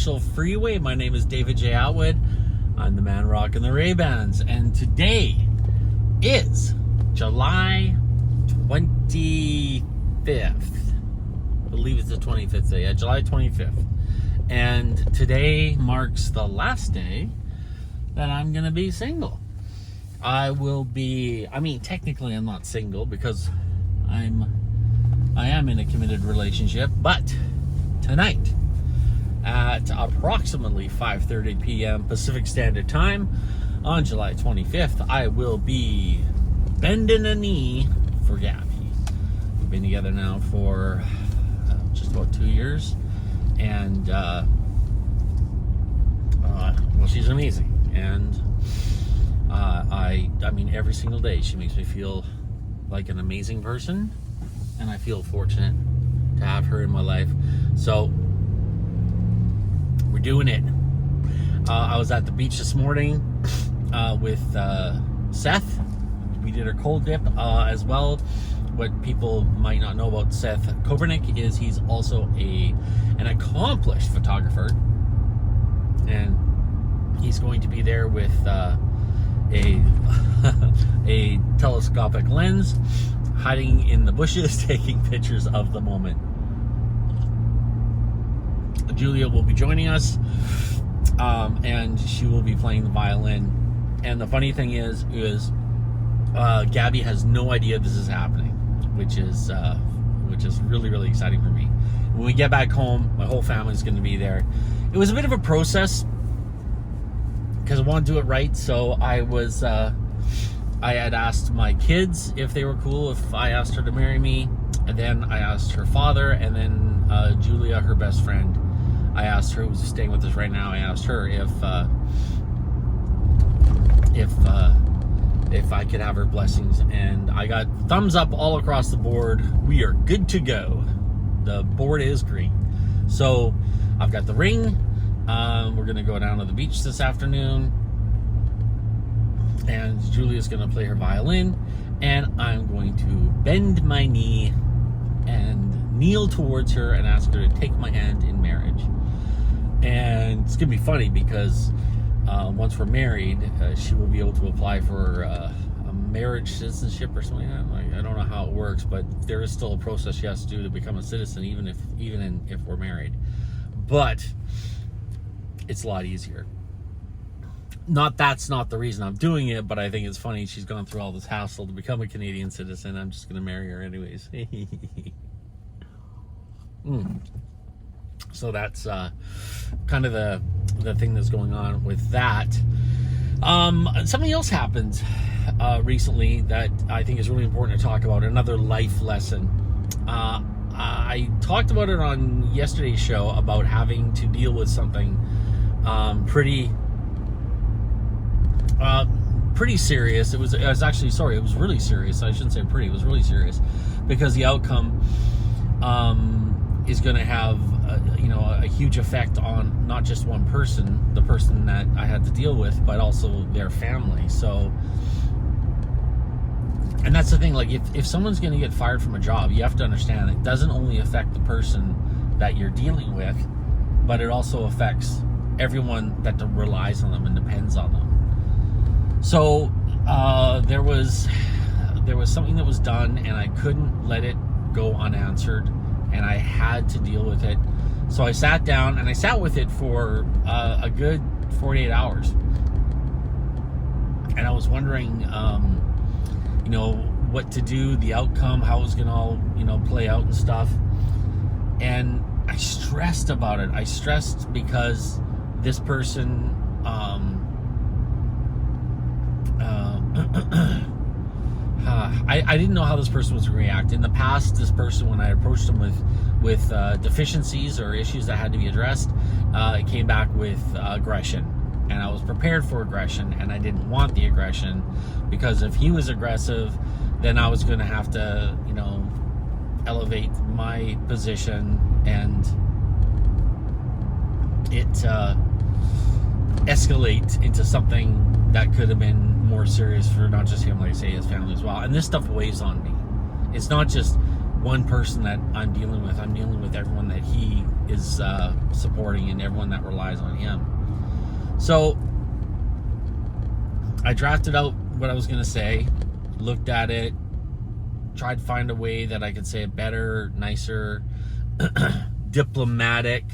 unofficial Freeway. My name is David J. Atwood. I'm the man rocking the Ray-Bans, and today is July 25th. I believe it's the 25th day. Yeah, July 25th. And today marks the last day that I'm going to be single. Technically I'm not single because I am in a committed relationship, but tonight at approximately 5:30 p.m. Pacific Standard Time on July 25th, I will be bending a knee for Gabby. We've been together now for just about 2 years, and she's amazing, and every single day she makes me feel like an amazing person, and I feel fortunate to have her in my life. So we're doing it. I was at the beach this morning with Seth. We did a cold dip as well. What people might not know about Seth Kobernick is he's also an accomplished photographer, and he's going to be there with a telescopic lens, hiding in the bushes, taking pictures of the moment. Julia will be joining us, and she will be playing the violin. And the funny thing is Gabby has no idea this is happening, which is really, really exciting for me. When we get back home, my whole family's going to be there. It was a bit of a process because I want to do it right. So I had asked my kids if they were cool if I asked her to marry me, and then I asked her father, and then Julia, her best friend, I asked her, who's staying with us right now, I asked her if I could have her blessings, and I got thumbs up all across the board. We are good to go. The board is green. So I've got the ring. We're gonna go down to the beach this afternoon, and Julia's gonna play her violin, and I'm going to bend my knee and kneel towards her and ask her to take my hand in marriage. And it's gonna be funny because once we're married, she will be able to apply for a marriage citizenship or something. I don't know how it works, but there is still a process she has to do to become a citizen, even if we're married. But it's a lot easier. That's not the reason I'm doing it, but I think it's funny she's gone through all this hassle to become a Canadian citizen. I'm just going to marry her anyways. So that's kind of the thing that's going on with that. Something else happened recently that I think is really important to talk about, another life lesson. I talked about it on yesterday's show about having to deal with something pretty serious. It was really serious. I shouldn't say pretty, it was really serious, because the outcome is going to have a huge effect on not just one person, the person that I had to deal with, but also their family. So, and that's the thing, like if someone's going to get fired from a job, you have to understand it doesn't only affect the person that you're dealing with, but it also affects everyone that relies on them and depends on them. So there was something that was done, and I couldn't let it go unanswered, and I had to deal with it. So I sat down and I sat with it for a good 48 hours, and I was wondering what to do, the outcome, how it was gonna all play out and stuff. And I stressed about it. I stressed because this person I didn't know how this person was going to react. In the past, this person, when I approached them with deficiencies or issues that had to be addressed, it came back with aggression. And I was prepared for aggression, and I didn't want the aggression, because if he was aggressive, then I was going to have to, elevate my position, and it escalate into something that could have been more serious for not just him, like I say, his family as well. And this stuff weighs on me. It's not just one person that I'm dealing with. I'm dealing with everyone that he is supporting and everyone that relies on him. So I drafted out what I was going to say, looked at it, tried to find a way that I could say it better, nicer, diplomatic,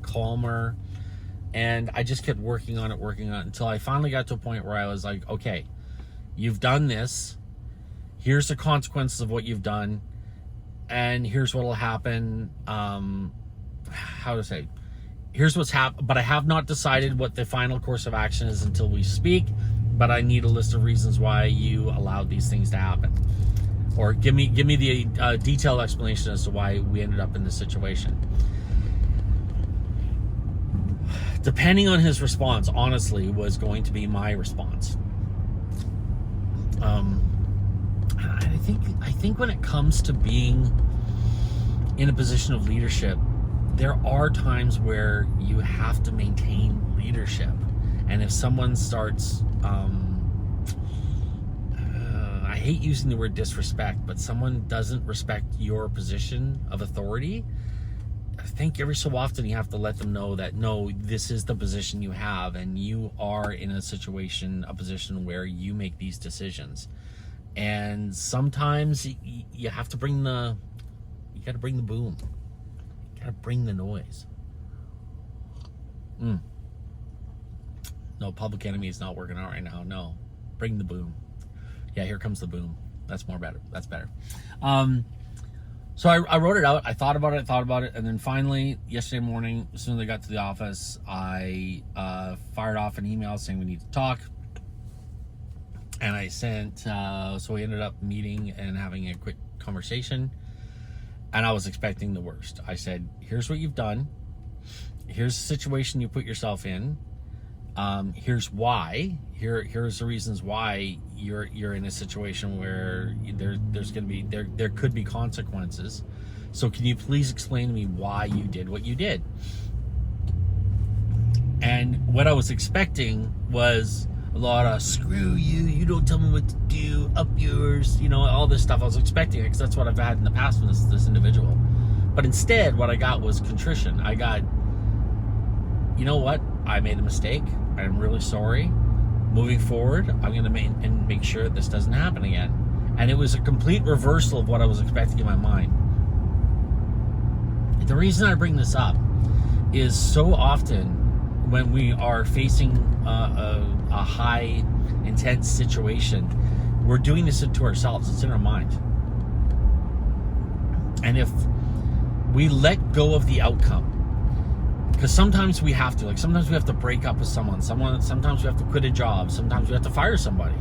calmer. And I just kept working on it until I finally got to a point where I was like, okay, you've done this. Here's the consequences of what you've done. And here's what'll happen. Here's what's happened. But I have not decided what the final course of action is until we speak. But I need a list of reasons why you allowed these things to happen. Or give me the detailed explanation as to why we ended up in this situation. Depending on his response, honestly, was going to be my response. I think when it comes to being in a position of leadership, there are times where you have to maintain leadership. And if someone starts, I hate using the word disrespect, but someone doesn't respect your position of authority, I think every so often you have to let them know that, no, this is the position you have, and you are in a position where you make these decisions. And sometimes you have to bring you got to bring the boom. You got to bring the noise. No, Public Enemy is not working out right now. No, bring the boom. Yeah, here comes the boom. That's better. That's better. So I wrote it out. I thought about it. And then finally, yesterday morning, as soon as I got to the office, I fired off an email saying we need to talk. And I sent, so we ended up meeting and having a quick conversation. And I was expecting the worst. I said, here's what you've done. Here's the situation you put yourself in. Here's why. Here's the reasons why you're in a situation where there could be consequences. So can you please explain to me why you did what you did? And what I was expecting was a lot of screw you don't tell me what to do, up yours, all this stuff. I was expecting it because that's what I've had in the past from this individual. But instead, what I got was contrition. I got, you know what? I made a mistake. I'm really sorry. Moving forward, I'm going to make sure this doesn't happen again. And it was a complete reversal of what I was expecting in my mind. The reason I bring this up is so often when we are facing a high, intense situation, we're doing this to ourselves. It's in our mind. And if we let go of the outcome, because sometimes we have to, sometimes we have to break up with someone. Sometimes we have to quit a job. Sometimes we have to fire somebody.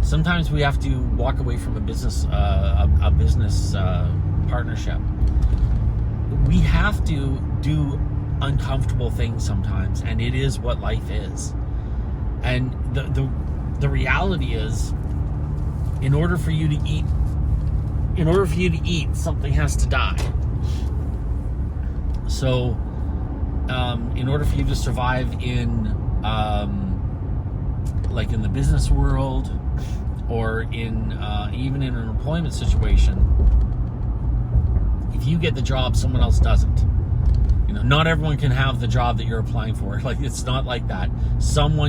Sometimes we have to walk away from a business partnership. We have to do uncomfortable things sometimes, and it is what life is. And the reality is, in order for you to eat, something has to die. So in order for you to survive in in the business world, or in even in an employment situation, if you get the job, someone else doesn't. Not everyone can have the job that you're applying for. It's not like that.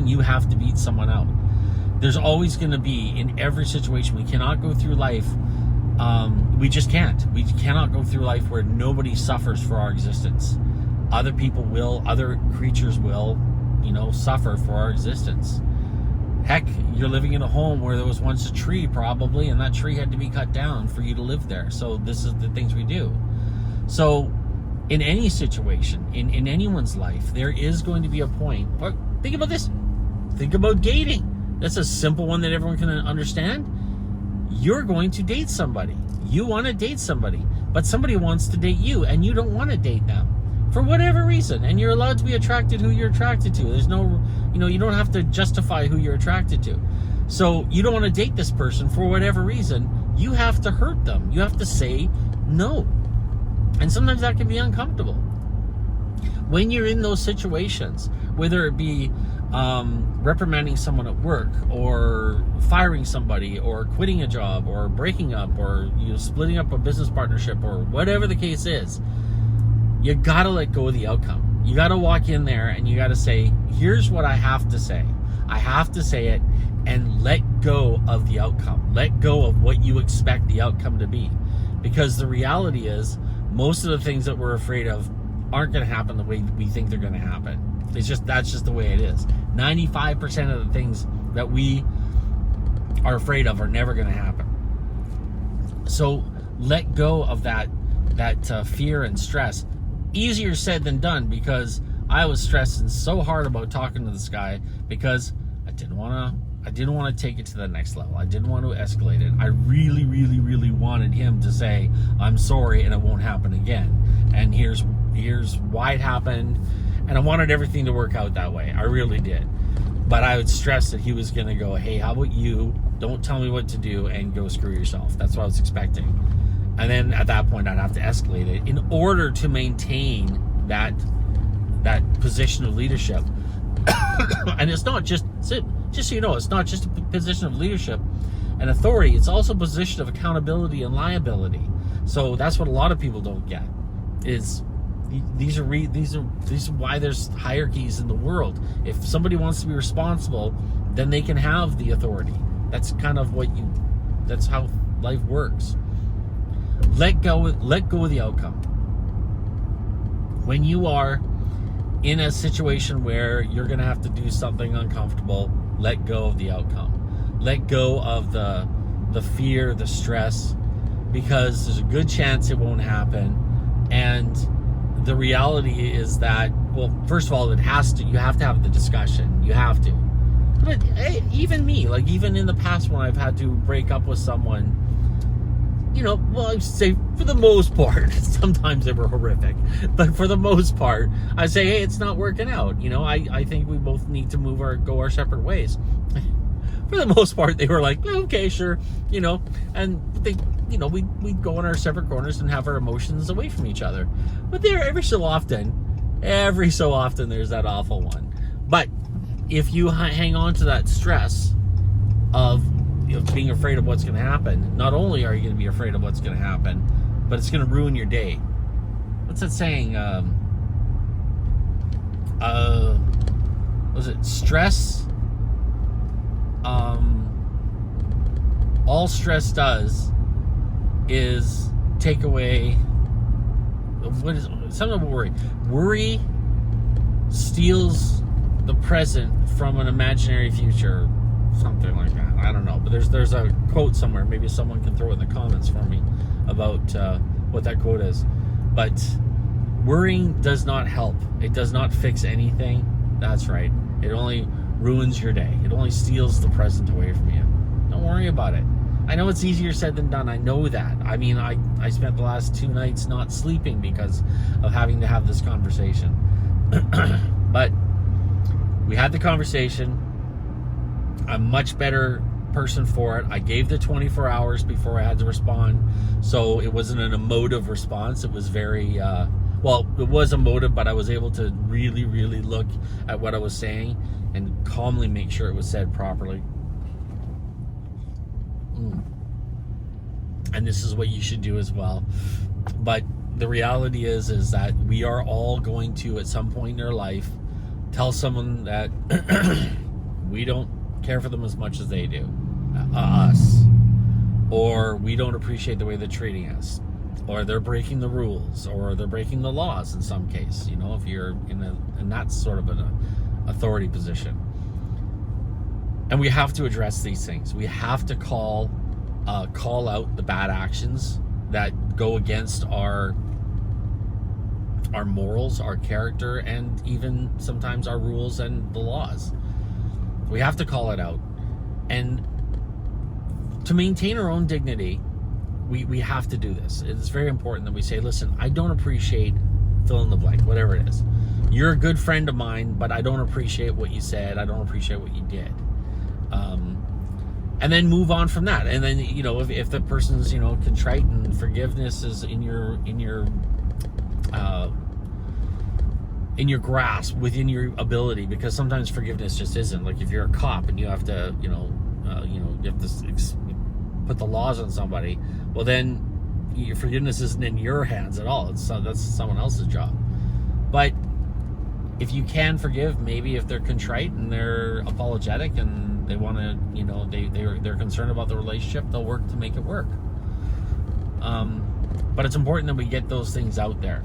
You have to beat someone out. There's always going to be, in every situation, we cannot go through life. We just can't. We cannot go through life where nobody suffers for our existence. Other people will, other creatures will, suffer for our existence. Heck, you're living in a home where there was once a tree, probably, and that tree had to be cut down for you to live there. So this is the things we do. So in any situation, in anyone's life, there is going to be a point. Or think about this. Think about dating. That's a simple one that everyone can understand. You're going to date somebody. You want to date somebody, but somebody wants to date you, and you don't want to date them for whatever reason. And you're allowed to be attracted to who you're attracted to. There's no, you don't have to justify who you're attracted to. So you don't want to date this person for whatever reason. You have to hurt them. You have to say no. And sometimes that can be uncomfortable. When you're in those situations, whether it be reprimanding someone at work, or firing somebody or quitting a job or breaking up or splitting up a business partnership or whatever the case is, you gotta let go of the outcome. You gotta walk in there and you gotta say, here's what I have to say. I have to say it, and let go of the outcome. Let go of what you expect the outcome to be. Because the reality is, most of the things that we're afraid of aren't going to happen the way we think they're going to happen. That's just the way it is. 95% of the things that we are afraid of are never going to happen. So let go of that fear and stress. Easier said than done, because I was stressing so hard about talking to this guy because I didn't want to take it to the next level. I didn't want to escalate it. I really, really, really wanted him to say, I'm sorry and it won't happen again. And here's why it happened. And I wanted everything to work out that way. I really did. But I would stress that he was going to go, hey, how about you? Don't tell me what to do and go screw yourself. That's what I was expecting. And then at that point, I'd have to escalate it in order to maintain that position of leadership. And it's not just so you know, it's not just a position of leadership and authority. It's also a position of accountability and liability. So that's what a lot of people don't get. Is these are why there's hierarchies in the world. If somebody wants to be responsible, then they can have the authority. That's kind of that's how life works. Let go of the outcome. When you are in a situation where you're going to have to do something uncomfortable, let go of the outcome. Let go of the fear, the stress, because there's a good chance it won't happen. And the reality is that, well, first of all, you have to have the discussion. You have to. But hey, even me, like even in the past when I've had to break up with someone, well, I'd say for the most part, sometimes they were horrific, but for the most part, I say, hey, it's not working out. I think we both need to go our separate ways. For the most part, they were like, okay, sure, and they, we'd go in our separate corners and have our emotions away from each other. But every so often, there's that awful one. But if you hang on to that stress of being afraid of what's going to happen, not only are you going to be afraid of what's going to happen, but it's going to ruin your day. What's that saying? Was it stress? All stress does is take away. What is something about worry? Worry steals the present from an imaginary future. Something like that. I don't know, but there's a quote somewhere. Maybe someone can throw it in the comments for me about what that quote is. But worrying does not help. It does not fix anything. That's right. It only ruins your day. It only steals the present away from you. Don't worry about it. I know it's easier said than done. I know that. I mean, I spent the last 2 nights not sleeping because of having to have this conversation. But we had the conversation. I'm a much better person for it. I gave the 24 hours before I had to respond, so it wasn't an emotive response. It was very it was emotive, but I was able to really, really look at what I was saying and calmly make sure it was said properly. And this is what you should do as well. But the reality is that we are all going to, at some point in our life, tell someone that we don't care for them as much as they do us, or we don't appreciate the way they're treating us, or they're breaking the rules, or they're breaking the laws in some case, if you're in that sort of an authority position. And we have to address these things. We have to call out the bad actions that go against our morals, our character, and even sometimes our rules and the laws. We have to call it out. And to maintain our own dignity, we have to do this. It's very important that we say, listen, I don't appreciate fill in the blank, whatever it is. You're a good friend of mine, but I don't appreciate what you said. I don't appreciate what you did. And then move on from that. And then, if the person's, contrite and forgiveness is in your grasp, within your ability, because sometimes forgiveness just isn't. Like if you're a cop and you have to, you have to put the laws on somebody. Well, then your forgiveness isn't in your hands at all. That's someone else's job. But if you can forgive, maybe if they're contrite and they're apologetic and they want to, they're concerned about the relationship, they'll work to make it work. But it's important that we get those things out there.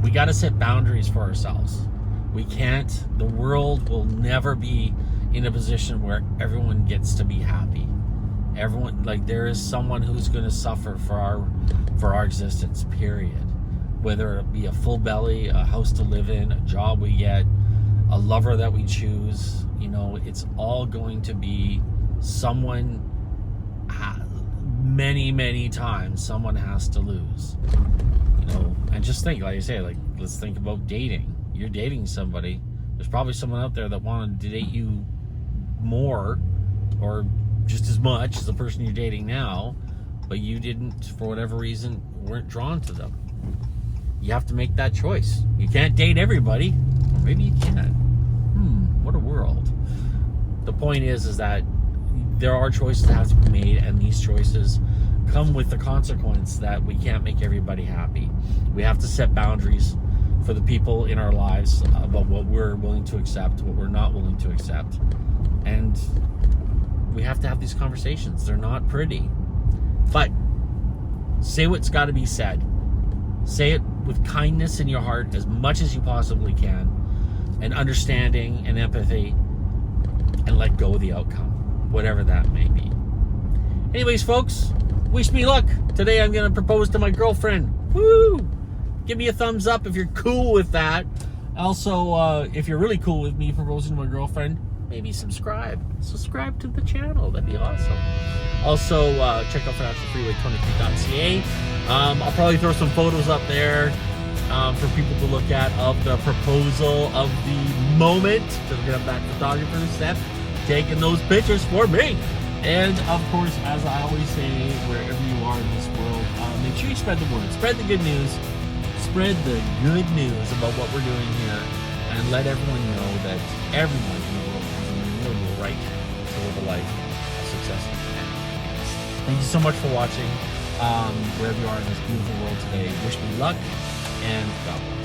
We got to set boundaries for ourselves. We can't. The world will never be in a position where everyone gets to be happy. Everyone, there is someone who's going to suffer for our existence, period. Whether it be a full belly, a house to live in, a job we get, a lover that we choose, it's all going to be someone. Many times someone has to lose. And just think, like I say, let's think about dating. You're dating somebody. There's probably someone out there that wanted to date you more or just as much as the person you're dating now, but you didn't, for whatever reason, weren't drawn to them. You have to make that choice. You can't date everybody, or maybe you can. What a world. The point is that there are choices that have to be made, and these choices come with the consequence that we can't make everybody happy. We have to set boundaries for the people in our lives about what we're willing to accept, what we're not willing to accept. And we have to have these conversations. They're not pretty. But say what's got to be said. Say it with kindness in your heart as much as you possibly can, and understanding and empathy, and let go of the outcome, whatever that may be. Anyways, folks, wish me luck. Today I'm going to propose to my girlfriend. Woo! Give me a thumbs up if you're cool with that. Also, if you're really cool with me proposing to my girlfriend, maybe subscribe. Subscribe to the channel. That'd be awesome. Also, check out freeway23.ca. I'll probably throw some photos up there for people to look at of the proposal of the moment. So we're going to have that photographer, Seth, taking those pictures for me. And of course, as I always say, wherever you are in this world, make sure you spread the word, spread the good news, spread the good news about what we're doing here, and let everyone know that everyone in the world has an inalienable right to live a life of success and happiness. Thank you so much for watching. Wherever you are in this beautiful world today, wish me luck, and God bless.